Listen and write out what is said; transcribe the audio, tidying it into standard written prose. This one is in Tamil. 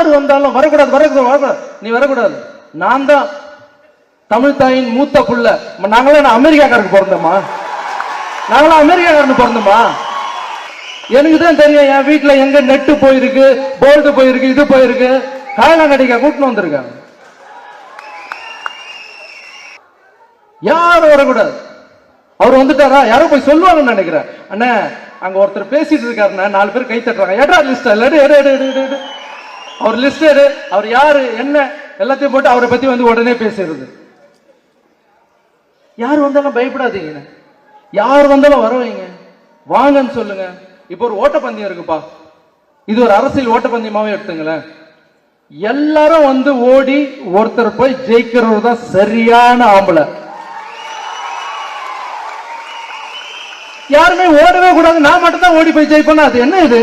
யார் வந்தாலும் வரக்கூடாது வரக்கூடாது, நீ வரக்கூடாது. நான் தான் தமிழ் தாயின் மூத்த புள்ள. நாங்களாம் அமெரிக்காக்காரருக்கு பிறந்தோமா? நாங்களாம் அமெரிக்காக்காரனு பிறந்தோமா? எனக்கு தான் தெரியும் என் வீட்டுல எங்க நெட்டு போயிருக்கு, போல்டு போயிருக்கு, இது போயிருக்கு. காயலாங்கடிக்க கூட்டின்னு வந்திருக்காங்க. யாரும் வரக்கூடாது. அவர் வந்துட்டாரா, யாரும் போய் சொல்லுவாங்கன்னு நினைக்கிறேன். அண்ணா அங்க ஒருத்தர் பேசிட்டு இருக்காருன்னா 4 பேர் கை தட்டுறாங்க. எடா லிஸ்ட் எடு, அவர் லிஸ்ட் எடு, அவர் யாரு என்ன எல்லாத்தையும் போட்டு அவரை பத்தி வந்து உடனே பேசுறது. யார் வந்தாலும் பயப்படாதீங்க, யார் வந்தாலும் வர வைங்க, வாங்கன்னு சொல்லுங்க. இப்போ ஒரு ஓட்டப்பந்தயம் இருக்குப்பா, இது ஒரு அரசியல் ஓட்டப்பந்தயமாவே எடுத்துங்களேன். எல்லாரும் வந்து ஓடி ஒருத்தர் போய் ஜெயிக்கிறவர் தான் சரியான ஆம்பளை. யாருமே ஓடவே கூடாது, நான் மட்டும் தான் ஓடி போய் ஜெயிப்பேன்னா அது என்ன இது?